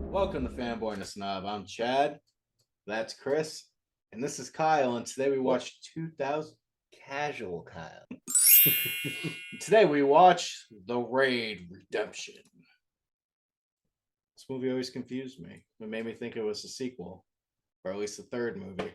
Welcome to Fanboy and a Snob. I'm Chad. That's Chris. And this is Kyle. And today we watched 2000. Casual Kyle. Today we watch The Raid Redemption. This movie always confused me. It made me think it was a sequel, or at least the third movie.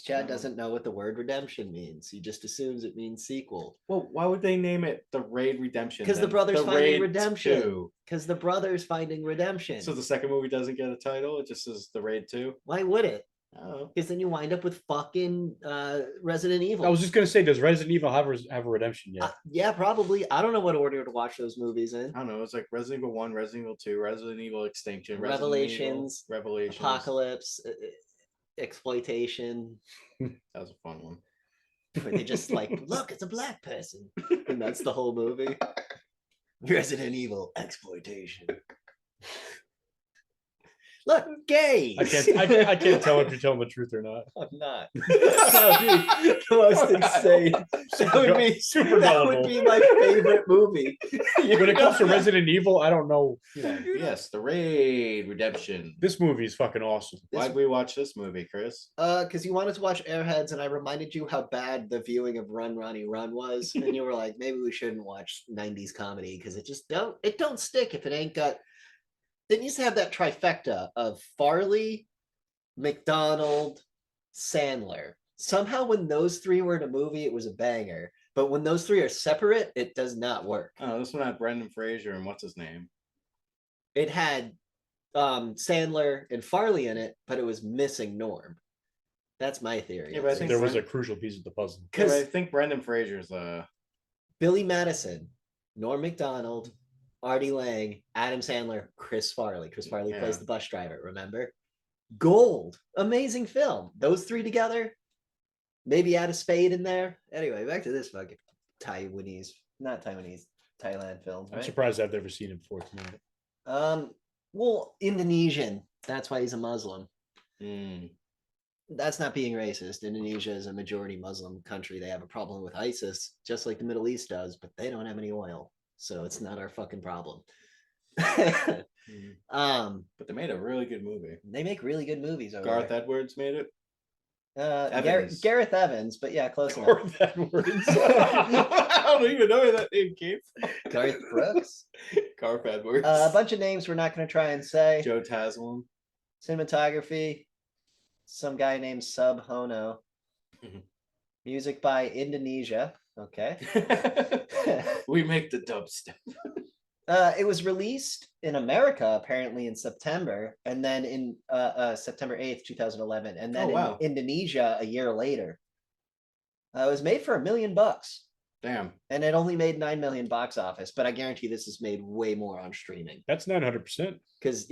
Chad doesn't know what the word redemption means. He just assumes it means sequel. Well, why would they name it The Raid Redemption? Because the brothers finding redemption. Because the brothers finding redemption. So the second movie doesn't get a title? It just says The Raid 2? Why would it? Oh. Because then you wind up with fucking Resident Evil. I was just gonna say, does Resident Evil have a redemption yet? Yeah, probably. I don't know what order to watch those movies in. I don't know. It's like Resident Evil 1, Resident Evil 2, Resident Evil Extinction, Revelations, Revelations, Apocalypse, Exploitation. That was a fun one. Where they just like, look, it's a black person. And that's the whole movie. Resident Evil Exploitation. Look, gays. I can't tell if you're telling the truth or not. I'm not. That would be the most insane. That would be my favorite movie. When it comes to Resident Evil, I don't know. Yes, The Raid Redemption. This movie is fucking awesome. Why'd we watch this movie, Chris? Because you wanted to watch Airheads, and I reminded you how bad the viewing of Run Ronnie Run was, and you were like, maybe we shouldn't watch 90s comedy because it don't stick if it ain't got. They used to have that trifecta of Farley, McDonald, Sandler. Somehow when those three were in a movie, it was a banger. But when those three are separate, it does not work. Oh, this one had Brendan Fraser and what's his name? It had Sandler and Farley in it, but it was missing Norm. That's my theory. Yeah, but I think there was a crucial piece of the puzzle. Because I think Brendan Fraser's Billy Madison, Norm Macdonald, Artie Lang, Adam Sandler, Chris Farley. Chris Farley plays the bus driver, remember? Gold. Amazing film. Those three together. Maybe add a Spade in there. Anyway, back to this fucking Thailand film. Right? I'm surprised I've never seen it before tonight. Well, Indonesian. That's why he's a Muslim. Mm. That's not being racist. Indonesia is a majority Muslim country. They have a problem with ISIS, just like the Middle East does, but they don't have any oil. So it's not our fucking problem. But they made a really good movie. They make really good movies over Garth there. Edwards made it. Gareth Evans, but yeah, close enough. Garth Edwards. I don't even know where that name came from. Garth Brooks. Garth Edwards. A bunch of names we're not going to try and say. Joe Taslim. Cinematography. Some guy named Sub Hono. Music by Indonesia. Okay. We make the dubstep. It was released in America apparently in September, and then in September 8th, 2011, and then in Indonesia a year later. It was made for $1 million. Damn. And it only made 9 million box office, but I guarantee this is made way more on streaming. That's 900%. Because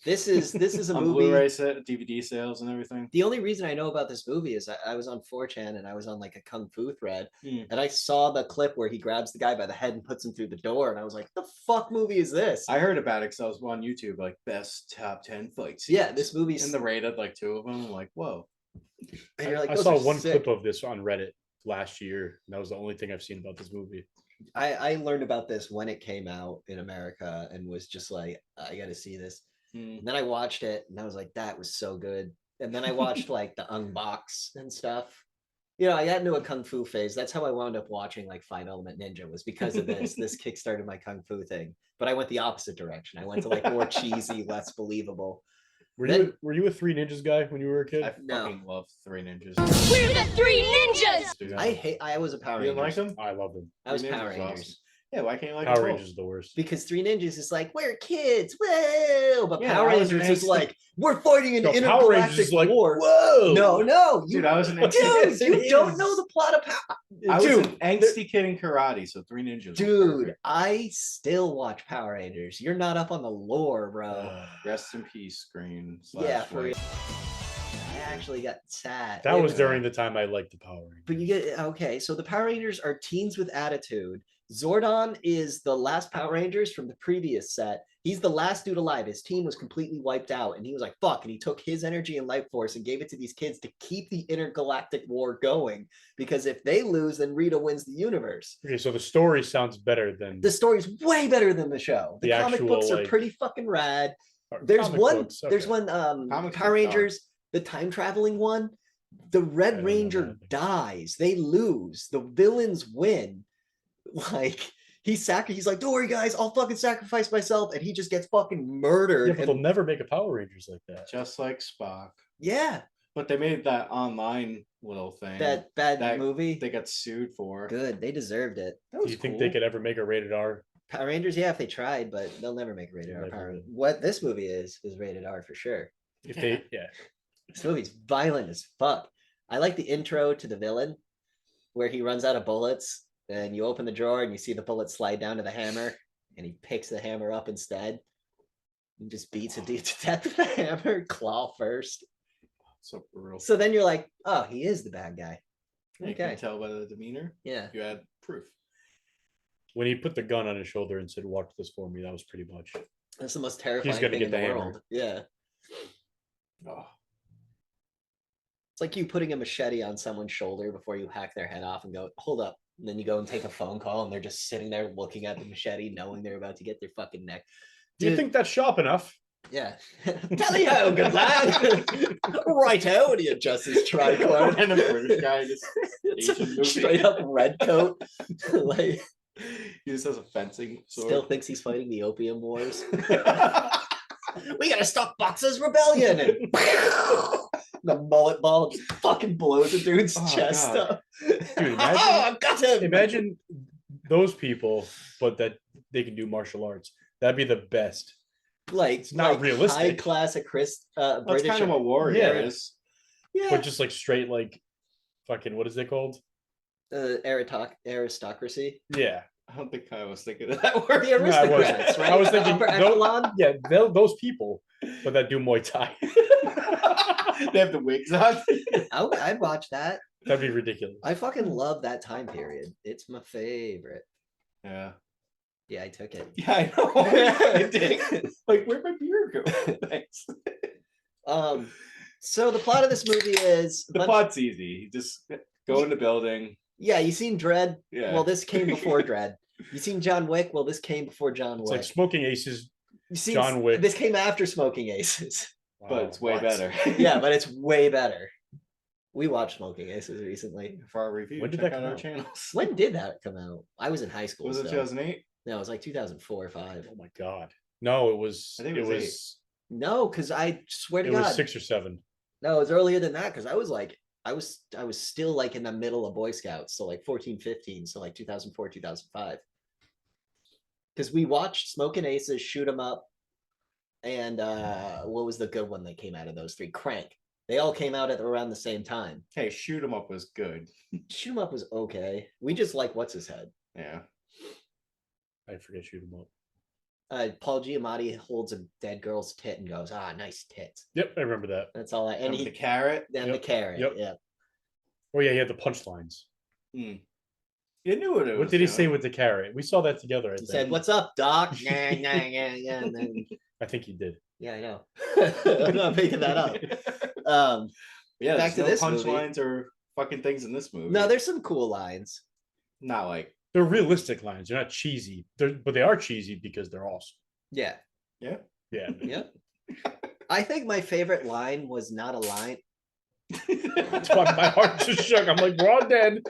this is a on movie. Blu-ray DVD sales and everything. The only reason I know about this movie is I was on 4chan and I was on like a kung fu thread, and I saw the clip where he grabs the guy by the head and puts him through the door, and I was like, "The fuck movie is this?" I heard about it because I was on YouTube, like best top 10 fights. Yeah, this movie's and the rated like 2 of them. I'm like, whoa. And you're like, I saw one clip of this on Reddit last year. And that was the only thing I've seen about this movie. I learned about this when it came out in America and was just like, I got to see this. And then I watched it and I was like, that was so good. And then I watched like the unbox and stuff. You know, I got into a kung fu phase. That's how I wound up watching like 5 Element Ninja, was because of this. This kickstarted my kung fu thing. But I went the opposite direction. I went to like more cheesy, less believable. Were you a Three Ninjas guy when you were a kid? I fucking love Three Ninjas. We're the Three Ninjas! I was a Power You Ranger. like them? I love them. I was Three Power Ninjas Rangers. awesome. Yeah, why can't you like Power Rangers is the worst. Because Three Ninjas is like, we're kids, whoa! But Yeah, Power I was Rangers an is like, we're fighting an Power Rangers intergalactic is like, war. whoa! No, Dude, I was an dude, you don't know the plot of Power. I was an angsty kid in karate, so Three Ninjas. Dude, I still watch Power Rangers. You're not up on the lore, bro. Rest in peace, screen. Yeah, for real. I actually got sad. That was during the time I liked the Power Rangers. But you get, okay, so the Power Rangers are teens with attitude. Zordon is the last Power Rangers from the previous set. He's the last dude alive. His team was completely wiped out, and he was like, fuck, and he took his energy and life force and gave it to these kids to keep the intergalactic war going, because if they lose, then Rita wins the universe. Okay, so the story sounds better than... The story's way better than the show. The comic actual, books are like... pretty fucking rad. There's Comic one. books, There's okay. one. Comics Power are Rangers, the time traveling one. The I Red don't know Ranger nothing. dies. They lose. The villains win. Like he's like, don't worry, guys, I'll fucking sacrifice myself, and he just gets fucking murdered. Yeah, but they'll never make a Power Rangers like that. Just like Spock. yeah, But they made that online little thing that bad that movie. they got sued for. Good, they deserved it. That Do was you think cool. they could ever make a rated R? Power Rangers, yeah, if they tried, but they'll never make a rated R Never Power. will. What this movie is rated R for sure. If they, yeah. This movie's violent as fuck. I like the intro to the villain where he runs out of bullets and you open the drawer and you see the bullet slide down to the hammer and he picks the hammer up instead and just beats a dude to death with a hammer, claw first. So brutal. So then you're like, oh, he is the bad guy. You Okay. can tell by the demeanor. Yeah. You had proof. When he put the gun on his shoulder and said, "Watch this for me," that was pretty much. That's the most terrifying gonna thing get in the the hammer. world. Yeah. Oh, It's like you putting a machete on someone's shoulder before you hack their head off and go, hold up. And then you go and take a phone call and they're just sitting there looking at the machete, knowing they're about to get their fucking neck. Do you Dude, think that's sharp enough? yeah. Tally-ho, good lad. Righto, and he adjusts his tricord. and a British guy just It's Asian a movie. straight up red coat. Like, he just has a fencing sword. still thinks he's fighting the opium wars. We gotta stop Boxer's rebellion. And the mullet ball just fucking blows a dude's Oh, chest God. up. Dude, Oh, imagine, I got him. imagine those people, but that they can do martial arts. That'd be the best. Like It's not like realistic. high class of That's British. kind of what warrior Yeah. is. Yeah. But just like straight, like fucking, what is it called? Aristocracy. Yeah. I don't think I was thinking of that word. The No, I wasn't. aristocrats, right? I was The thinking upper tho- echelon. Yeah, those people, but that do Muay Thai. They have the wigs on. I'd watch that. That'd be ridiculous. I fucking love that time period. It's my favorite. Yeah. Yeah, I took it. Yeah, I know. I did. Like, where'd my beard go? Thanks. So the plot of this movie is The plot's easy. You just go in the building. yeah, you seen Dread? Yeah. Well, this came before Dread. You seen John Wick? Well, this came before John It's Wick. like Smoking Aces. You seen John Wick. This came after Smoking Aces. But it's way what? better. Yeah, but it's way better. We watched Smoking Aces recently. For our review, When did check that out come our out? channels. When did that come out? I was in high school. Was it still. 2008? No, it was like 2004 or 5. Oh my god. No, it was. I think it it was was. No, because I swear to It God, was 6 or 7. no, it was earlier than that. Because I was like, I was still like in the middle of Boy Scouts, so like 14, 15, so like 2004, 2005. Because we watched Smoking Aces, Shoot 'Em Up, and what was the good one that came out of those three? Crank. They all came out at around the same time. Hey, Shoot 'Em Up was good. Shoot 'Em Up was okay. We just like what's his head. Yeah. I forget shoot 'em up. Paul Giamatti holds a dead girl's tit and goes, "Ah, nice tits." Yep, I remember that. That's all. And Remember he the carrot. then Yep, the carrot. yep. Yeah. Oh yeah, he had the punchlines. You knew what it was. What did he say doing. with the carrot? We saw that together. I He think. said, "What's up, Doc?" Yeah, yeah, yeah, yeah. And then, I think he did. yeah, I know. I'm not making that up. Yeah, Back there's to no this movie. punchlines or fucking things in this movie. No, there's some cool lines. not like. They're realistic lines. They're not cheesy. But they are cheesy because they're awesome. Yeah. Yeah. Yeah. Yeah. I think my favorite line was not a line. That's why my heart just shook. I'm like, we're all dead.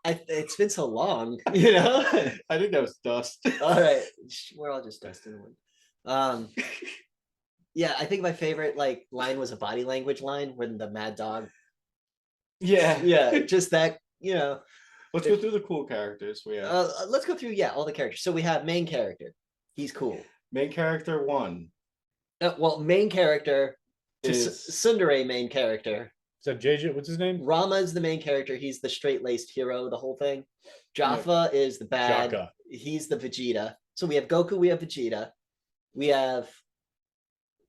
It's been so long, you know. I think that was dust. All right, we're all just dusting one. Yeah, I think my favorite like line was a body language line when the mad dog. Yeah. Yeah, just that, you know. Let's go through the cool characters we have. Let's go through all the characters. So we have main character. He's cool. Main character 1 Well, main character to is Sundere main character. Is that JJ? What's his name? Rama is the main character. He's the straight-laced hero, the whole thing. Jaffa is the bad. Jaka. He's the Vegeta. So we have Goku, we have Vegeta. We have,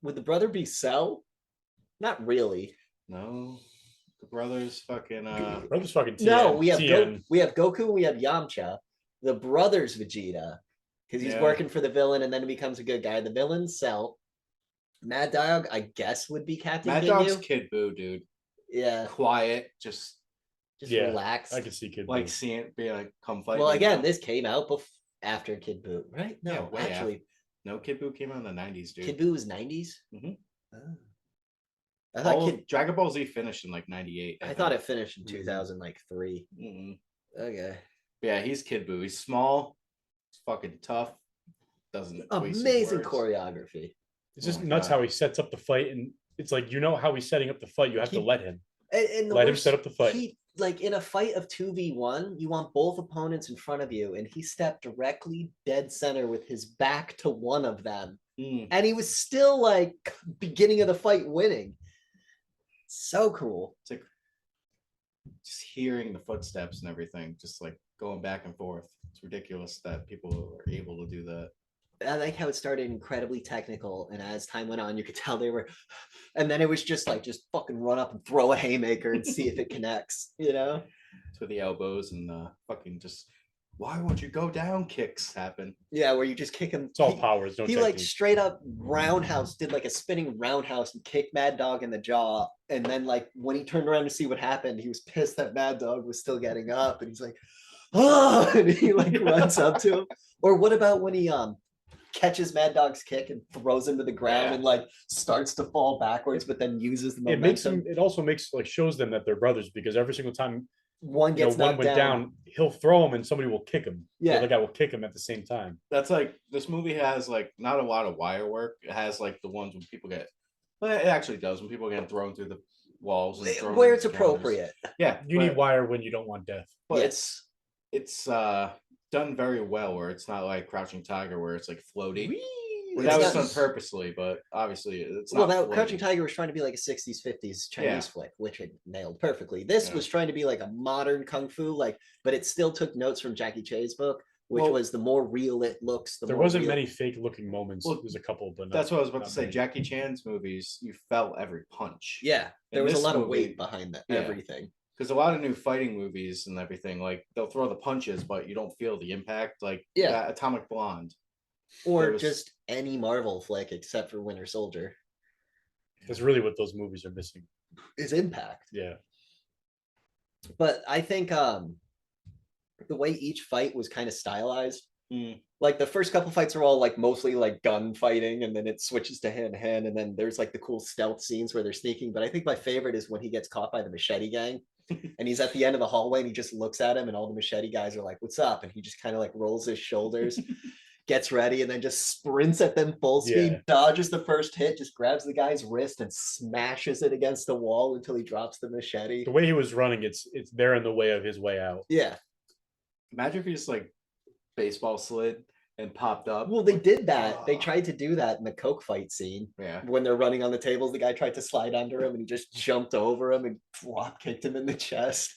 would the brother be Cell? Not really. no. The brothers fucking Brother's fucking TN. No, we have TN. we have Goku, we have Yamcha. The brother's Vegeta. Because he's Yeah. working for the villain and then he becomes a good guy. The villain's Cell. Mad Dog, I guess, would be Captain Mad Ginyu. Dog's Kid Buu, dude. Yeah, Quiet, just just Yeah, relax. I can see Kid like Buu. seeing it be like come fight. Well, me again, now. this came out after Kid Buu, right? No, Yeah, way actually, No, Kid Buu came out in the 90s, dude. Kid Buu was 90s? Mhm. Oh. I thought All Kid, Dragon Ball Z finished in like 98. I thought think. it finished in 2003. Mm-mm. Okay. Yeah, he's Kid Buu. He's small. He's fucking tough. Doesn't waste his Amazing words. choreography. It's just my nuts God. how he sets up the fight, and it's like you know how he's setting up the fight. You have to He- let him. And the Let him worst, set up the fight. He, like in a fight of 2v1, you want both opponents in front of you, and he stepped directly dead center with his back to one of them. Mm. And he was still like beginning of the fight winning. So cool. It's like just hearing the footsteps and everything, just like going back and forth. It's ridiculous that people are able to do that. I like how it started incredibly technical, and as time went on, you could tell they were, and then it was just like just fucking run up and throw a haymaker and see if it connects, you know? To the elbows and fucking just why won't you go down kicks happen. Yeah, where you just kick him. It's all powers. No He technique. like straight up roundhouse, did like a spinning roundhouse and kicked Mad Dog in the jaw. And then like when he turned around to see what happened, he was pissed that Mad Dog was still getting up, and he's like, oh, and he like runs up to him. Or what about when he catches Mad Dog's kick and throws him to the ground Yeah. and like starts to fall backwards, but then uses the it momentum. makes them. It also makes like shows them that they're brothers because every single time One gets one knocked went down, he'll throw him and somebody will kick him. Yeah. The other guy will kick him at the same time. That's like this movie has like not a lot of wire work. It has like the ones when people get well, it actually does when people get thrown through the walls and thrown where into it's counters. appropriate. Yeah. You need wire when you don't want death. but Yes. it's done very well where it's not like Crouching Tiger where it's like floaty. It's That was not- done purposely, but obviously it's well, not that Crouching floaty. Tiger was trying to be like a 60s, 50s Chinese Yeah. flick, which it nailed perfectly. This Yeah. was trying to be like a modern kung fu, like, but it still took notes from Jackie Chan's book, which Well, was the more real it looks, the There more wasn't real. many fake looking moments. Well, There's a couple, but That's what I was about not to say. many. Jackie Chan's movies, you felt every punch. Yeah, there In was a this lot of movie- weight behind that, yeah. everything. Because a lot of new fighting movies and everything, like they'll throw the punches, but you don't feel the impact. Like Yeah. that Atomic Blonde. Or There was- just any Marvel flick except for Winter Soldier That's really what those movies are missing. is impact. Yeah. But I think the way each fight was kind of stylized. Mm. Like the first couple fights are all like mostly like gun fighting, and then it switches to hand to hand, and then there's like the cool stealth scenes where they're sneaking. But I think my favorite is when he gets caught by the machete gang, and he's at the end of the hallway, and he just looks at him, and all the machete guys are like, "What's up?" And he just kind of like rolls his shoulders, gets ready, and then just sprints at them full speed, Yeah. dodges the first hit, just grabs the guy's wrist and smashes it against the wall until he drops the machete. The way he was running, it's there in the way of his way out. Yeah. Imagine if he just like baseball slid and popped up. Well, they did that. They tried to do that in the Coke fight scene. Yeah. When they're running on the tables, the guy tried to slide under him and he just jumped over him and flop kicked him in the chest.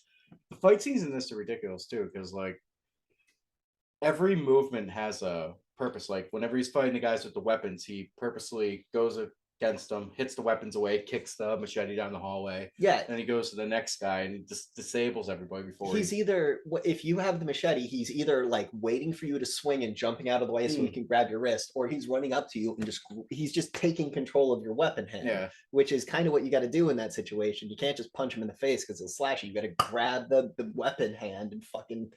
The fight scenes in this are ridiculous too, because like every movement has a purpose. Like whenever he's fighting the guys with the weapons, he purposely goes against them, hits the weapons away, kicks the machete down the hallway. Yeah. Then he goes to the next guy and he just disables everybody before He's he either, if you have the machete, he's either like waiting for you to swing and jumping out of the way so he can grab your wrist, or he's running up to you and he's just taking control of your weapon hand. Yeah. Which is kind of what you got to do in that situation. You can't just punch him in the face because he'll slash you. You got to grab the weapon hand and fucking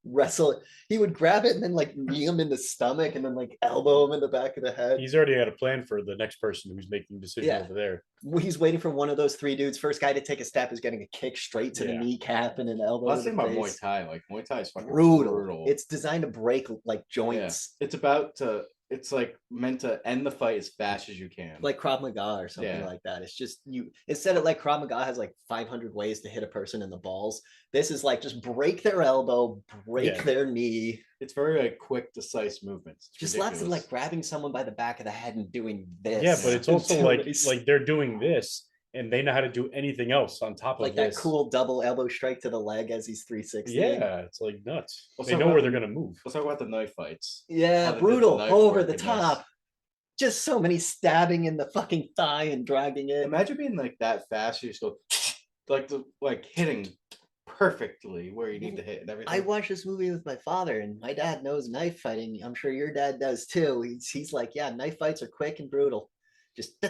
wrestle it. He would grab it and then like knee him in the stomach and then like elbow him in the back of the head. He's already got a plan for the next person who's making the decision Yeah. over there. He's waiting for one of those three dudes. First guy to take a step is getting a kick straight to the Yeah. kneecap and an elbow. Let's to think the about Muay face. Thai. Like Muay Thai is fucking Brutal. It's designed to break like joints, It's about to. It's like meant to end the fight as fast as you can. like Krav Maga or something Yeah. like that. It's just you. Instead of like Krav Maga has like 500 ways to hit a person in the balls. This is like just break their elbow, break Yeah. their knee. it's very like quick, decisive movements. It's Just lots of ridiculous. like grabbing someone by the back of the head and doing this. Yeah, but it's also until like they they're doing this and they know how to do anything else on top like of that this. cool double elbow strike to the leg as he's 360. Yeah, it's like nuts. Let's They talk know about where they're the- gonna move. Let's talk about the knife fights. How Yeah, they did the brutal, knife over work the in this. top. Just so many stabbing in the fucking thigh and dragging it. Imagine being like that fast. You just go like hitting perfectly where you need to hit and everything. I watched this movie with my father, and my dad knows knife fighting. I'm sure your dad does too. He's like, yeah, knife fights are quick and brutal. Just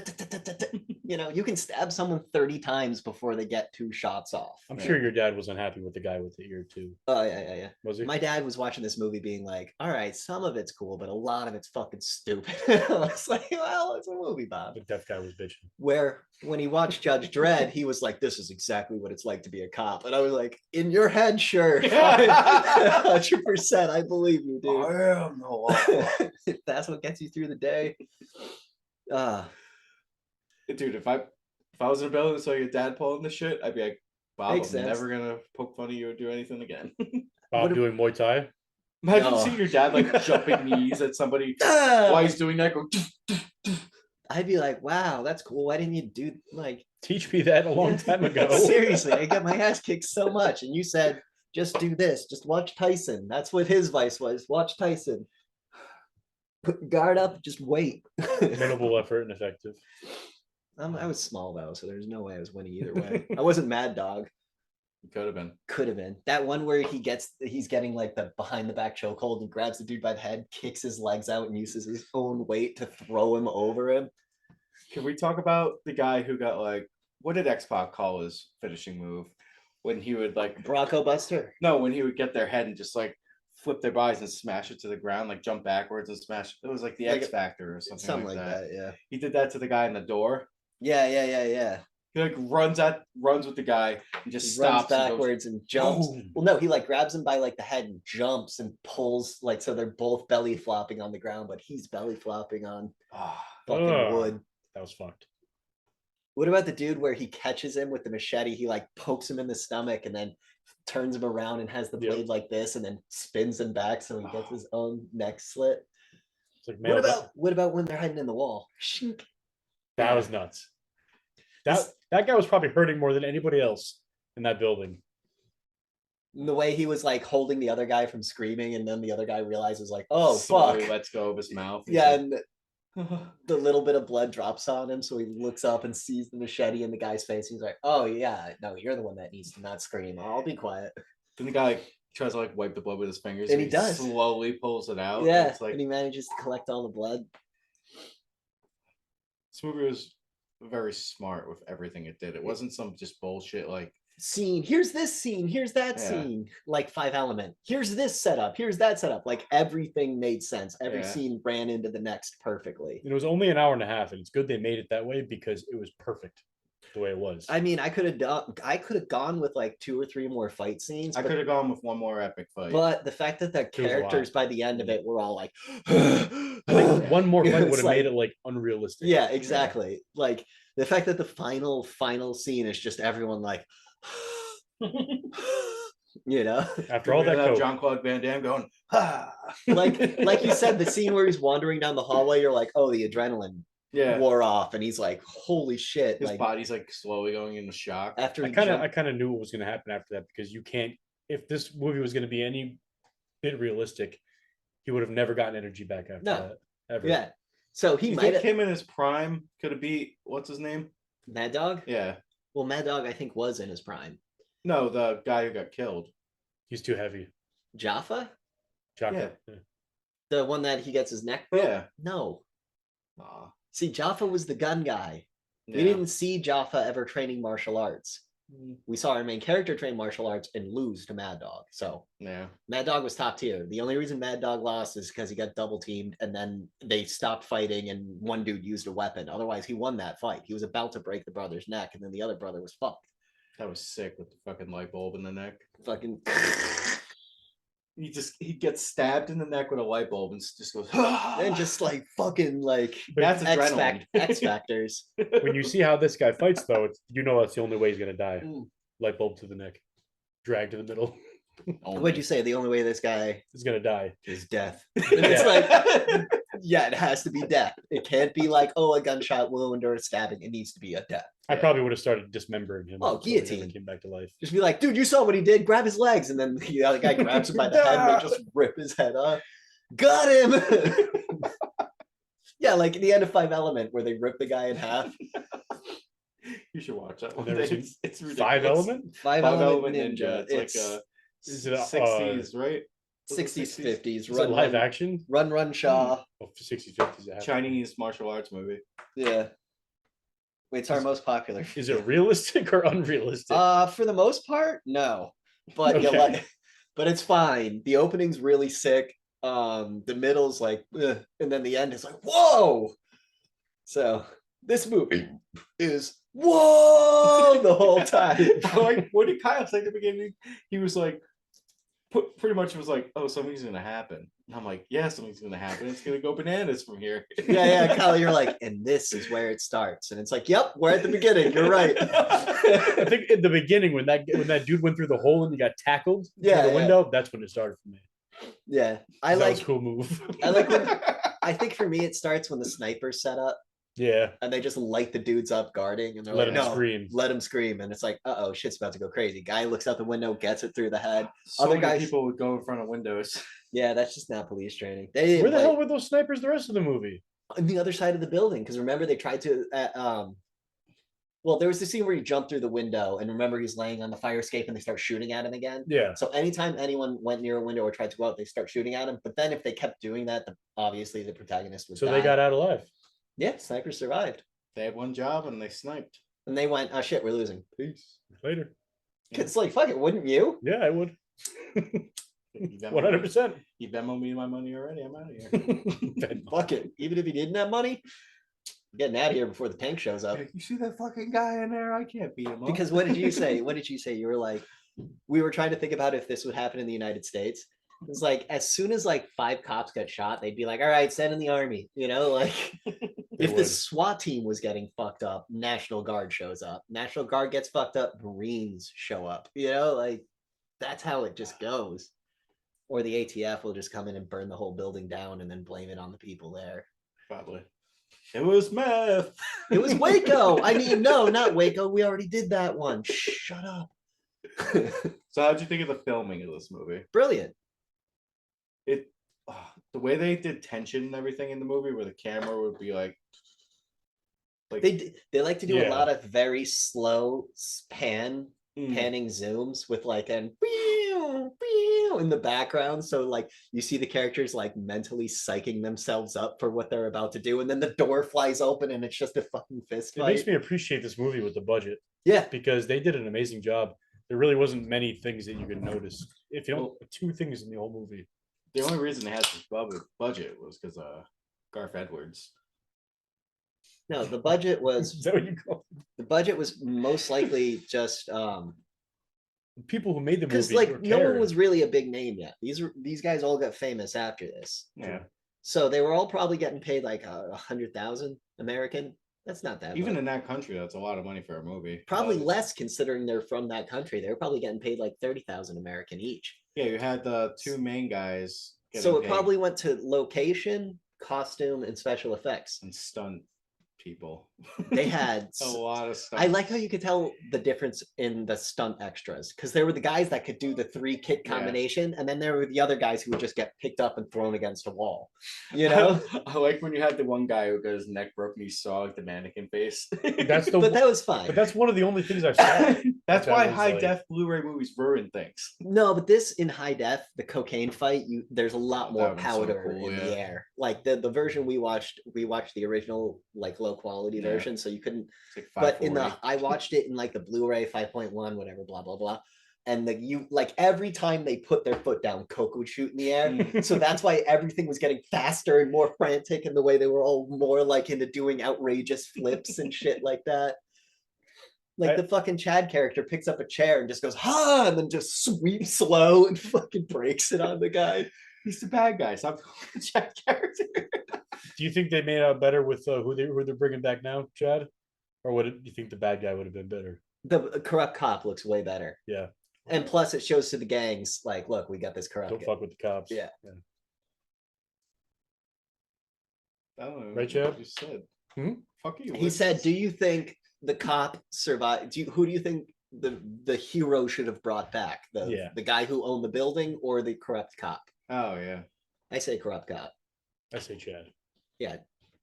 You know, you can stab someone 30 times before they get 2 shots off. I'm sure your dad was unhappy with the guy with the ear too. Oh yeah. Was he? My dad was watching this movie being like, all right, some of it's cool, but a lot of it's fucking stupid. I was like, well, it's a movie, Bob. The deaf guy was bitching. Where when he watched Judge Dredd, he was like, this is exactly what it's like to be a cop. And I was like, in your head, sure. 100%. I believe you, dude. I am the law. If that's what gets you through the day. Dude, if I was in a building and saw your dad pulling the shit, I'd be like, Bob, Makes I'm sense. never gonna poke fun of you or do anything again. Bob doing Muay Thai. Imagine No. seeing your dad like jumping knees at somebody while he's doing that. Go, I'd be like, wow, that's cool. Why didn't you do like Teach me that a long time ago. Seriously, I got my ass kicked so much. And you said, just do this, just watch Tyson. That's what his advice was. Watch Tyson. Put guard up, just wait. Minimal effort and effective. I was small though, so there's no way I was winning either way. I wasn't Mad Dog. could have been. Could have been. That one where he's getting like the behind the back chokehold and grabs the dude by the head, kicks his legs out, and uses his own weight to throw him over him. Can we talk about the guy who got like, what did X-Pac call his finishing move? When he would like Bronco Buster. No, when he would get their head and just like flip their bodies and smash it to the ground, like jump backwards and smash. It was like the Like X Factor or something like that. Yeah. He did that to the guy in the door. Yeah. He like runs with the guy and just He stops runs backwards and jumps. boom. Well, no, he like grabs him by like the head and jumps and pulls like so they're both belly flopping on the ground, but he's belly flopping on fucking wood. That was fucked. What about the dude where he catches him with the machete? He like pokes him in the stomach and then turns him around and has the blade like this and then spins him back so he gets his own neck slit. It's like What about when they're hiding in the wall? Shink. That was nuts. That guy was probably hurting more than anybody else in that building. The way he was like holding the other guy from screaming, and then the other guy realizes like, oh Slowly fuck. lets go of his mouth. He's Yeah, like, and the little bit of blood drops on him, so he looks up and sees the machete in the guy's face. He's like, "Oh yeah, no, you're the one that needs to not scream. I'll be quiet." then the guy like, tries to like wipe the blood with his fingers, And he does. slowly pulls it out. Yeah, it's like and he manages to collect all the blood. this movie was very smart with everything it did. It wasn't some just bullshit like Scene. Here's this scene. Here's that Yeah. scene. Like Five Element. Here's this setup. Here's that setup. Like everything made sense. Every Yeah. scene ran into the next perfectly. It was only an hour and a half, and it's good they made it that way because it was perfect the way it was. I mean, I could have gone with like 2 or 3 more fight scenes. I could have gone with one more epic fight. But the fact that the was a lot. characters by the end of it were all like, I think one more fight It's would have like- made it like unrealistic. yeah, exactly. Like the fact that the final scene is just everyone like, you know, After all that coke, Jean-Claude Van Damme going, like you said, the scene where he's wandering down the hallway, you're like, oh, the adrenaline yeah, wore off, and he's like, holy shit! his Like body's like slowly going into shock. after I he kind jumped, of knew what was going to happen after that because you can't. If this movie was going to be any bit realistic, he would have never gotten energy back after No. that. Ever. yeah. So he You might think have him in his prime could have beat what's his name? Mad Dog. Yeah, Well, Mad Dog, I think, was in his prime. no, the guy who got killed. He's too heavy. Jaffa, Chocolate. Yeah. the one that he gets his neck broke. Yeah, No, Aw, see, Jaffa was the gun guy. yeah. We didn't see Jaffa ever training martial arts. We saw our main character train martial arts and lose to Mad Dog. So Yeah, Mad Dog was top tier. The only reason Mad Dog lost is because he got double teamed and then they stopped fighting and one dude used a weapon. Otherwise, he won that fight. He was about to break the brother's neck and then the other brother was fucked. that was sick with the fucking light bulb in the neck. Fucking He gets stabbed in the neck with a light bulb and just goes. and just like fucking like That's adrenaline. X Factors. When you see how this guy fights, though, you know that's the only way he's going to die. Mm. Light bulb to the neck, drag to the middle. What'd you say? The only way this guy He's going to die. is death. And it's like, yeah, it has to be death. It can't be like, oh, a gunshot wound or a stabbing. It needs to be a death. I probably would have started dismembering him. Oh, before he ever guillotine. came back to life. Just be like, dude, you saw what he did. Grab his legs. And then the other guy grabs him by the head and they just rip his head off. Got him. Yeah, like at the end of Five Element where they rip the guy in half. You should watch that I've one. never seen It's ridiculous. Five Element? Five Five Element Element Ninja. Ninja. It's like Is it a 60s, right? Was it 60s, 50s. Is it live action? Run, Shaw. Oh, 60s, 50s. Chinese martial arts movie. Yeah. It's our most popular. Is it realistic or unrealistic? For the most part, no. But you Okay. like, but it's fine. The opening's really sick. The middle's like, ugh, and then the end is like, whoa. So this movie is whoa the whole time. Like, what did Kyle say at the beginning? He was like, pretty much was like, oh, something's gonna happen. And I'm like, yeah, something's gonna happen. It's gonna go bananas from here. Yeah, Kyle, you're like, and this is where it starts. And it's like, yep, we're at the beginning. You're right. I think in the beginning when that dude went through the hole and he got tackled Yeah, through the yeah. window, that's when it started for me. Yeah. That was a cool move. I like when I think for me it starts when the sniper's set up Yeah. and they just light the dudes up guarding and they're Let like, him no, scream. let him scream. And it's like, uh-oh, shit's about to go crazy. Guy looks out the window, gets it through the head. So Other many guys- people would go in front of windows. Yeah, that's just not police training. They Where the like, hell were those snipers the rest of the movie? on the other side of the building? Because remember they tried to well, there was the scene where he jumped through the window, and remember he's laying on the fire escape and they start shooting at him again. Yeah. So anytime anyone went near a window or tried to go out, they start shooting at him. But then if they kept doing that, obviously the protagonist would So die. they got out alive. Yeah, snipers survived. They had one job and they sniped. And they went, oh shit, we're losing. Peace. Later. It's like, fuck it, wouldn't you? Yeah, I would. You Venmo 100%. me- You Venmo me my money already. I'm out of here. Fuck it. Even if you didn't have money, I'm getting out of here before the tank shows up. You see that fucking guy in there? I can't beat him up. Because what did you say? What did you say? You were like, we were trying to think about if this would happen in the United States. It's like as soon as like 5 cops got shot, they'd be like, all right, send in the army. You know, like if the would. SWAT team was getting fucked up, National Guard shows up. National Guard gets fucked up, Marines show up. You know, like that's how it just goes. Or the ATF will just come in and burn the whole building down and then blame it on the people there. Probably. It was meth. It was Waco. I mean, no, not Waco. We already did that one. Shut up. So how'd you think of the filming of this movie? Brilliant. It the way they did tension and everything in the movie, where the camera would be like They like to do a Yeah. lot of very slow panning zooms with like an in the background. So like you see the characters like mentally psyching themselves up for what they're about to do, and then the door flies open and it's just a fucking fist It fight. makes me appreciate this movie with the budget Yeah. because they did an amazing job. There really wasn't many things that you could notice. If you don't, 2 things in the whole movie. The only reason they had this budget was because Garth Edwards. No, the budget Is was that what you call most likely just people who made the because movie? like no one was really a big name yet. These guys all got famous after this. Yeah. So they were all probably getting paid like 100,000 American. That's not that Even much. in that country, that's a lot of money for a movie. Probably less considering they're from that country. They were probably getting paid like 30,000 American each. Yeah, you had the 2 main guys. So it paid probably went to location, costume, and special effects. and stunt people. They had a lot of stuff. I like how you could tell the difference in the stunt extras because there were the guys that could do the 3 kick Yeah. combination, and then there were the other guys who would just get picked up and thrown against a wall. You know, I like when you had the one guy who got his neck broken. He saw like the mannequin face. That's the. but that was fine. But that's one of the only things I've saw. That's That why was high like- def Blu-ray movies ruin things. No, but this in high def, the cocaine fight, there's a lot Oh, more that would've been so powder cool, in yeah. the air. Like the version we watched the original like low quality Yeah. version, so you couldn't. It's like But in the 540. I watched it in like the Blu-ray 5.1, whatever, blah blah blah. And like every time they put their foot down, coke would shoot in the air. Mm. So that's why everything was getting faster and more frantic, and the way they were all more like into doing outrageous flips and shit like that. Like the fucking Chad character picks up a chair and just goes, ha, and then just sweeps slow and fucking breaks it on the guy. He's the bad guy. Stop calling the Jack character. Do you think they made out better with who they're bringing back now, Chad? Or do you think the bad guy would have been better? The corrupt cop looks way better. Yeah. And plus it shows to the gangs, like, look, we got this corrupt Don't guy. fuck with the cops. Yeah. I don't know. Right, Chad? You said. Hmm? Fuck you. He said, do you think the cop survived? Who do you think the hero should have brought back? The guy who owned the building or the corrupt cop? Oh yeah. I say corrupt cop. I say Chad. Yeah.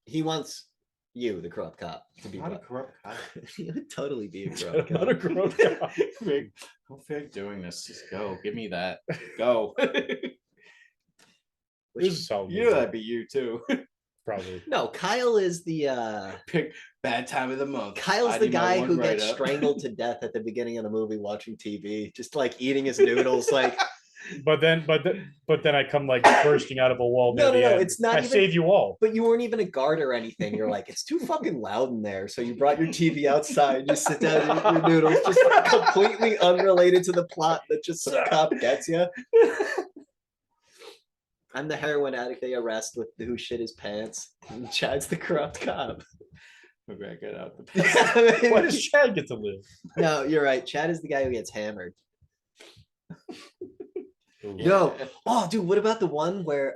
He wants you, the corrupt cop, to be Not a brought. corrupt cop. He would totally be a I'm corrupt not cop. a corrupt cop. Don't feel like doing this. Just go. Give me that. Go. This is how You know that'd be you too. Probably. No, Kyle is the Pick bad time of the month. Kyle's I the need my guy one who gets write-up. strangled to death at the beginning of the movie watching TV, just like eating his noodles. Like, But then I come like bursting out of a wall. No, near the no, end. it's not I even- save you all. but you weren't even a guard or anything. You're like, it's too fucking loud in there. So you brought your TV outside, you sit down and eat your noodles, just completely unrelated to the plot that just some cop gets you. I'm the heroin addict they arrest with who shit his pants. And Chad's the corrupt cop. Maybe I get out the Why does Chad get to live? No, you're right. Chad is the guy who gets hammered. Ooh. Yo, oh, dude, what about the one where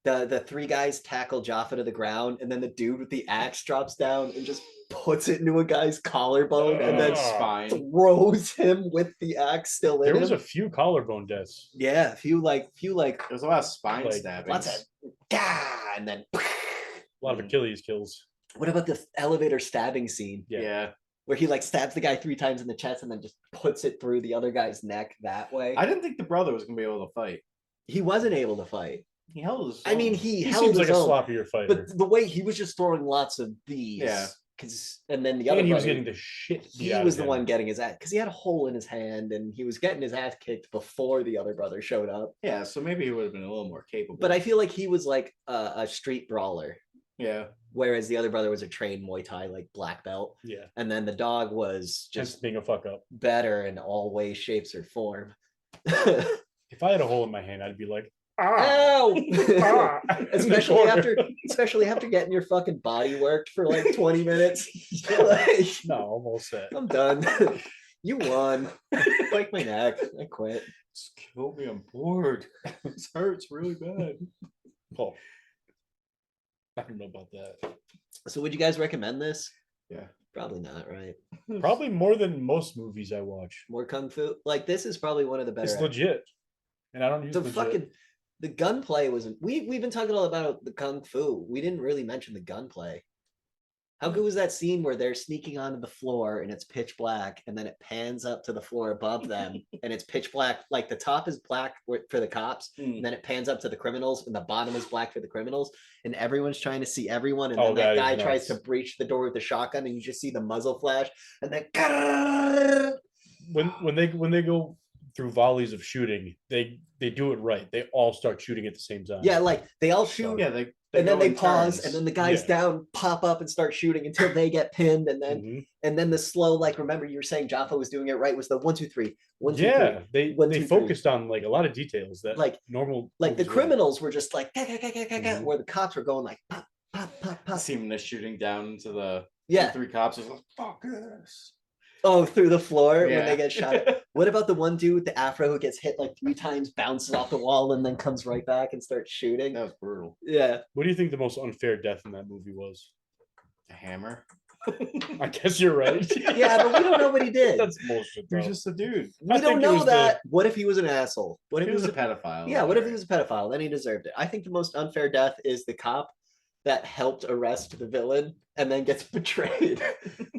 the three guys tackle Jaffa to the ground, and then the dude with the axe drops down and just puts it into a guy's collarbone, and then spine. throws him with the axe still in There was him. a few collarbone deaths. Yeah, a few like There's a lot of spine Like, stabbings. lots of gah, and then A lot of Achilles kills. what about the elevator stabbing scene Yeah. where he like stabs the guy 3 times in the chest and then just puts it through the other guy's neck that way? I didn't think the brother was gonna be able to fight. He wasn't able to fight. He held his. I mean, own. he He held seems his like a own, sloppier fighter. but the way he was just throwing lots of these. Yeah. And then the other And he was brother, getting the shit beat he out was of the him. one getting his ass because he had a hole in his hand and he was getting his ass kicked before the other brother showed up. Yeah, so maybe he would have been a little more capable. But I feel like he was like a street brawler, yeah, whereas the other brother was a trained Muay Thai like black belt, Yeah. and then the dog was Just just being a fuck up. better in all ways, shapes, or form. If I had a hole in my hand, I'd be like, ah, Ow! ah, in the especially corner. especially after getting your fucking body worked for like 20 minutes. Like, No, I'm all set. I'm done. You won. Break my neck. I quit. just kill me. I'm bored. This hurts really bad. Oh. I don't know about that. So would you guys recommend this? Yeah. Probably not, right? Probably more than most movies I watch. More kung fu. Like this is probably one of the better. It's legit. And I don't use The legit. fucking the gunplay wasn't. We've been talking all about the kung fu. We didn't really mention the gunplay. How good was that scene where they're sneaking onto the floor and it's pitch black, and then it pans up to the floor above them and it's pitch black. Like the top is black for the cops, and then it pans up to the criminals, and the bottom is black for the criminals, and everyone's trying to see everyone. And Oh, then that that is guy tries to nuts. breach the door with the shotgun, and you just see the muzzle flash, and then When they go through volleys of shooting, they do it right. They all start shooting at the same time. yeah, like they all shoot. Yeah, they And then go they in pause, turns. and then the guys Yeah. down pop up and start shooting until they get pinned, and then Mhm. the slow, like remember you were saying Jaffa was doing it right, was the 1 2 3 1 2 3. Yeah, they 1, they 2, 3. focused on like a lot of details that Like- normal Like the movies wouldn't. criminals were just like Mhm. where the cops were going like pop pop pop pop. See him shooting down into the Yeah. 3 cops. Is like, fuck this. Oh, through the floor when Yeah. they get shot. What about the one dude with the afro who gets hit like 3 times, bounces off the wall, and then comes right back and starts shooting? That was brutal. Yeah. What do you think the most unfair death in that movie was? A hammer. I guess you're right. Yeah, but we don't know what he did. That's bullshit. You're Though. just a dude. We I don't think it know was that. What if he was an asshole? What if He was a pedophile. Yeah, what if he was a pedophile? Then he deserved it. I think the most unfair death is the cop that helped arrest the villain and then gets betrayed.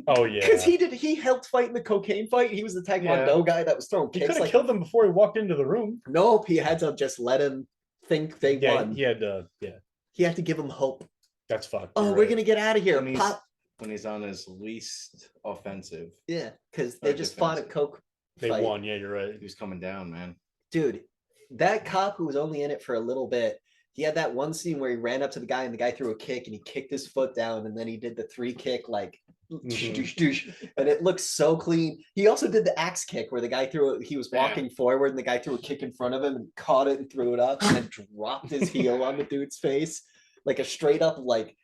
Oh yeah. Because he helped fight in the cocaine fight. He was the Taekwondo guy that was throwing He could kicks. have Like, killed them before he walked into the room. nope, he had to just let him think they Yeah, won. he had yeah, He had to give him hope. that's fucked. Oh, You're we're right. gonna get out of here. When he's- Pop. When he's on his least offensive. Yeah, because they Or just fought a defensive. coke They fight. won. Yeah, you're right. He was coming down, man. Dude, that cop who was only in it for a little bit, he had that one scene where he ran up to the guy and the guy threw a kick and he kicked his foot down and then he did the 3 kick like Mhm. doosh, doosh, and it looks so clean. He also did the axe kick where the guy he was Yeah. walking forward and the guy threw a kick in front of him and caught it and threw it up and then dropped his heel on the dude's face like a straight up like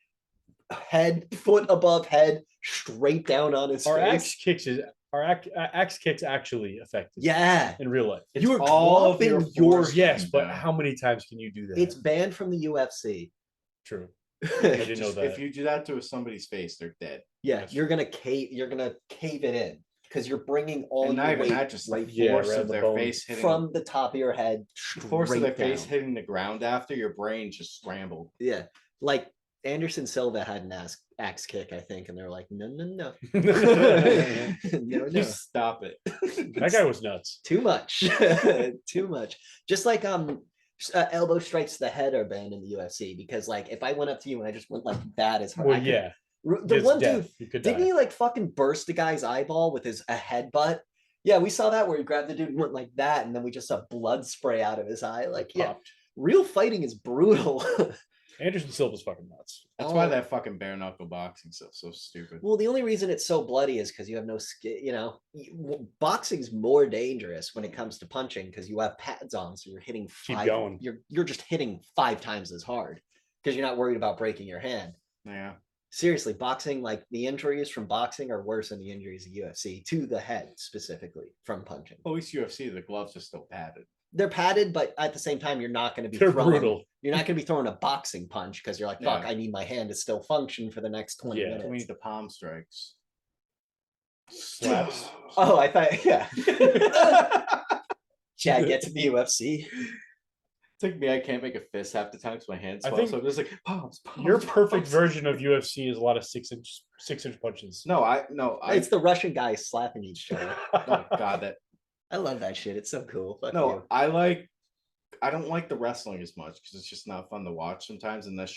head foot above head straight down on his Our face. axe kicks actually effective. Yeah, in real life. you were all of dropping your your force. Yes, but Yeah. how many times can you do that? It's banned from the UFC. true. I didn't know Just- that. If you do that to somebody's face, they're dead. Yeah, That's you're gonna cave it in because you're bringing all And not your even weight that, just the right Yeah, force around of the their bone. face hitting from the top of your head. the force of their straight face down. hitting the ground after your brain just scrambled. Yeah, like Anderson Silva had an axe kick, I think, and they're like, no, no, no, that no, no, Just stop it. guy was nuts. too much, too much. Just like elbow strikes to the head are banned in the UFC because like if I went up to you and I just went like that as hard. Well, yeah. The It's one death. dude You could didn't die. he like fucking burst a guy's eyeball with a headbutt? Yeah, we saw that where he grabbed the dude and went like that, and then we just saw blood spray out of his eye. Like, yeah, Popped. real fighting is brutal. Anderson Silva's fucking nuts. That's why that fucking bare knuckle boxing stuff's so stupid. Well, the only reason it's so bloody is because you have no skin. You know, boxing's more dangerous when it comes to punching because you have pads on, so you're hitting Keep five. going. You're just hitting 5 times as hard because you're not worried about breaking your hand. Yeah. Seriously, boxing, like the injuries from boxing are worse than the injuries of UFC to the head specifically from punching. At least UFC, the gloves are still padded. They're padded, but at the same time, you're not going to be They're throwing. brutal. You're not going to be throwing a boxing punch because you're like, fuck, Yeah. I need my hand to still function for the next 20 Yeah. minutes. We need the palm strikes. Slaps. Oh, I thought, yeah. Chad gets to the UFC. It's like me, I can't make a fist half the time because my hands I swell. think So I'm just like palms. Your perfect palms. version of UFC is a lot of 6-inch punches. No, It's the Russian guys slapping each other. oh god, that I love that shit. It's so cool. Fuck no, you. I don't like the wrestling as much because it's just not fun to watch sometimes unless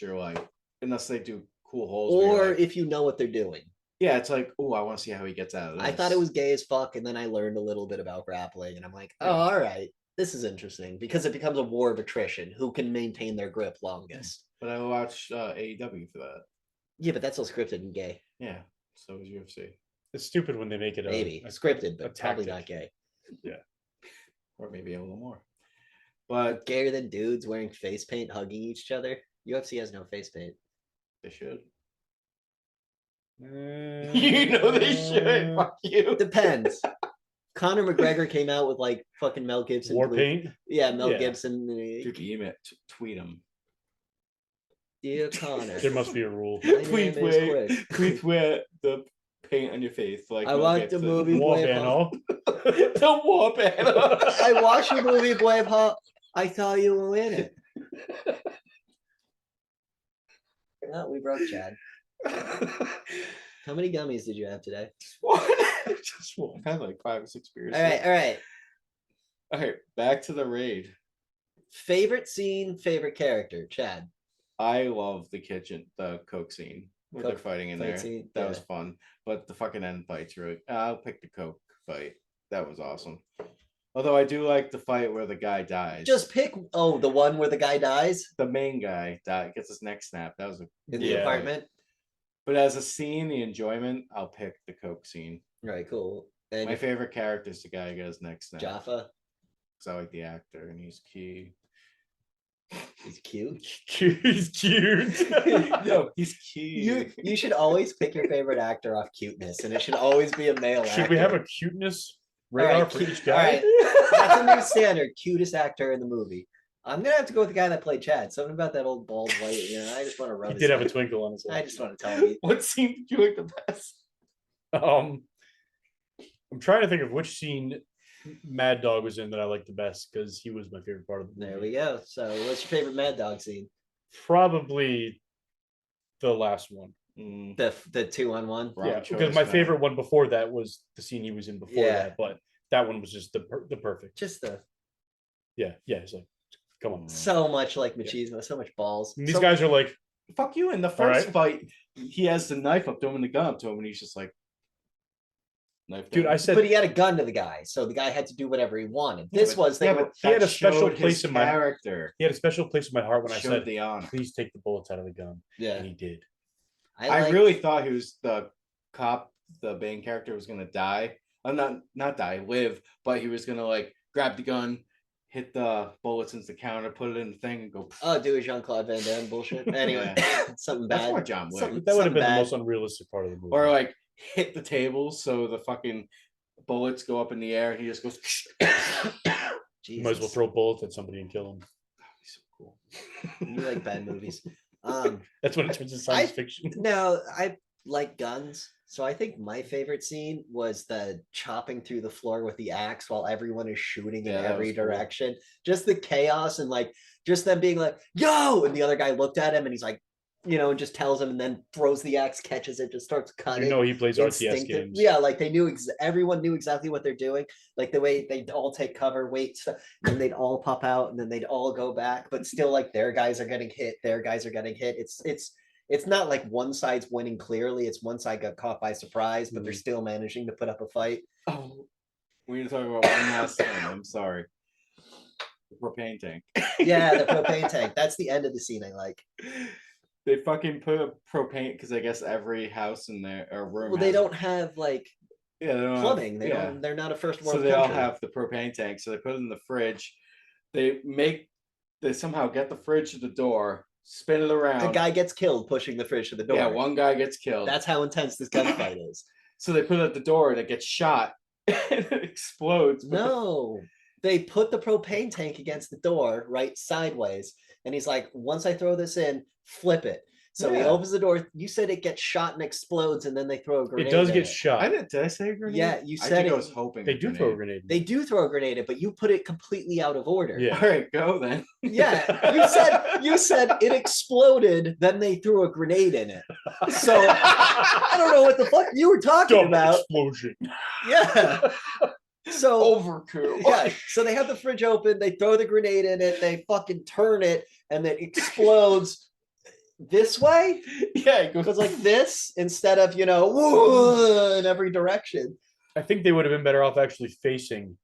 they do cool holes. where you're Or like- if you know what they're doing. yeah, it's like, oh, I want to see how he gets out of this. I thought it was gay as fuck, and then I learned a little bit about grappling, and I'm like, oh, all right, this is interesting because it becomes a war of attrition. Who can maintain their grip longest? But I watched AEW for that. Yeah, but that's all scripted and gay. Yeah, so was UFC. It's stupid when they make it Maybe a scripted, but a probably tactic. not gay. Or maybe a little more. But Gayer than dudes wearing face paint, hugging each other. UFC has no face paint. they should. You You know they should. Fuck you. Depends. Conor McGregor came out with like fucking Mel Gibson. War blue- paint. Yeah, Mel Yeah. Gibson. Dude, email, tweet him. Dear Connor. There must be a rule. My name Tweet is where, Chris. tweet where the paint on your face. Like I Mel like the Gibson. movie War Brave banner. The war banner. I watched the movie Braveheart. I thought you were in it. No, we broke Chad. How many gummies did you have today? Just one. I had like 5 or 6 beers. All right, all right. All right, back to the raid. Favorite scene, favorite character, Chad. I love the Coke scene where they're Coke fighting in fight there. scene, That yeah. was fun. But the fucking end fights, really. I'll pick the Coke fight. That was awesome. Although I do like the fight where the guy dies. Just pick. Oh, the one where the guy dies the main guy gets his neck snapped. That was a in the Yeah. apartment. But as a scene, the enjoyment, I'll pick the Coke scene. Right, cool. And My favorite character is the guy who got his neck snapped. Jaffa, Because I like the actor and he's key. he's cute. He's cute. No, he's key. You should always pick your favorite actor off cuteness, and it should always be a male. Should we have a actor. cuteness All right, radar for cute- each all guy? right. That's a new standard. Cutest actor in the movie. I'm gonna have to go with the guy that played Chad. Something about that old bald white. You know, I just want to rub. He his did have a face. twinkle on his I eye. just want to tell you. What scene did you like the best? I'm trying to think of which scene Mad Dog was in that I liked the best because he was my favorite part of the movie. There we go. So, what's your favorite Mad Dog scene? Probably the last one. Mm, The 2-on-1. wrong Yeah, choice, because my man. favorite one before that was the scene he was in before Yeah. that, but that one was just the perfect. Just the Yeah, it's like, come on. so much like machismo, so much balls. And these So- guys are like, Fuck you. In the first fight, he has the knife up to him and the gun up to him, and he's just like, knife. dude, down. I said but he had a gun to the guy, so the guy had to do whatever he wanted. This but- was they were but he had that a special showed his place in my- character. he had a special place in my heart when I Showed said, the honor. please take the bullets out of the gun. yeah. And he did. I like- really thought he was the cop, the main character was gonna die. Not die, live, but he was gonna like grab the gun, hit the bullets into the counter, put it in the thing, and go. Oh, do a Jean-Claude Van Damme bullshit. Anyway, something That's bad. more John Wick. Something- That would have been something the bad. most unrealistic part of the movie. Or like hit the table so the fucking bullets go up in the air and he just goes. you might as well Jesus. throw bullets at somebody and kill them. He's so cool. You like bad movies. That's when it turns to science fiction. No, I like guns. So I think my favorite scene was the chopping through the floor with the axe while everyone is shooting Yeah, in that every was cool. direction. Just the chaos and like just them being like, yo, and the other guy looked at him and he's like, you know, just tells him and then throws the axe, catches it, just starts cutting. You know he plays RTS instinctive. games. Yeah, like they knew everyone knew exactly what they're doing. Like the way they'd all take cover, wait, stuff, and they'd all pop out and then they'd all go back, but still like their guys are getting hit, their guys are getting hit. It's not like one side's winning clearly. It's one side got caught by surprise, but they're still managing to put up a fight. Oh, we need to talk about one last thing. I'm sorry. The propane tank. Yeah, the propane tank. That's the end of the scene I like. They fucking put a propane because I guess every house in there or room. Well, they don't have like they don't plumbing. have, They're not a first world So they country. all have the propane tank. So they put it in the fridge. They somehow get the fridge to the door, spin it around. The guy gets killed pushing the fridge to the door. Yeah, one guy gets killed. That's how intense this gunfight is. So they put it at the door and it gets shot and it explodes. No, they put the propane tank against the door right sideways. And he's like, once I throw this in, flip it. So he opens the door. You said it gets shot and explodes, and then they throw a grenade. It does get shot. Did I say a grenade? Yeah, you said I think it. I was hoping They do throw a grenade. They do throw a grenade, but you put it completely out of order. Yeah. All right, go then. Yeah, you said it exploded, then they threw a grenade in it. So I don't know what the fuck you were talking Dumb about. explosion. Yeah. So Overkill. yeah, so they have the fridge open, they throw the grenade in it, they fucking turn it, and it explodes this way. Yeah, it goes like this instead of, you know, in every direction. I think they would have been better off actually facing.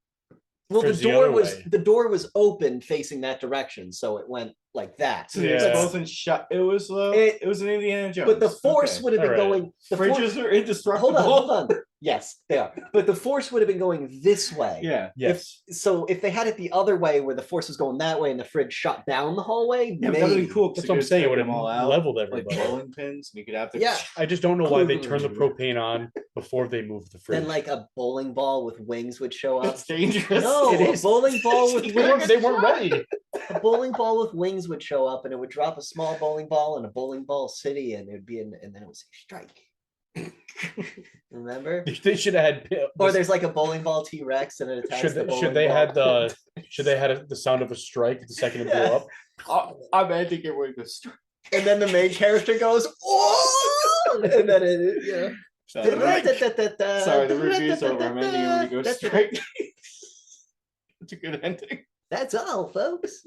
Well, the towards the door other was way. the door was open facing that direction, so it went like that. So the Yeah. explosion shot. It was an Indiana Jones. But the force Okay. would have been All right. going. The Fridges are indestructible. hold on. Yes, they are. But the force would have been going this way. Yeah. Yes. So if they had it the other way, where the force was going that way, and the fridge shot down the hallway, Yeah, but that would maybe. be cool. That's what I'm saying. It would have all out leveled like everybody. bowling pins, and you could have the Yeah. I just don't know why they turned the propane on before they moved the fridge. Then like a bowling ball with wings would show up. That's dangerous. No, It a is. bowling ball with they wings. weren't ready. A bowling ball with wings would show up, and it would drop a small bowling ball in a bowling ball city, and it would be and then it would say strike. Remember? They should have had. Or there's like a bowling ball T-Rex, and it attacks should the they, bowling should they ball. had the sound of a strike the second it blew up? I'm meant to get away with strike. And then the main character goes, oh, and then it, yeah. Sorry, the review's over. I'm ending it when you go strike. It's a good ending. That's all, folks.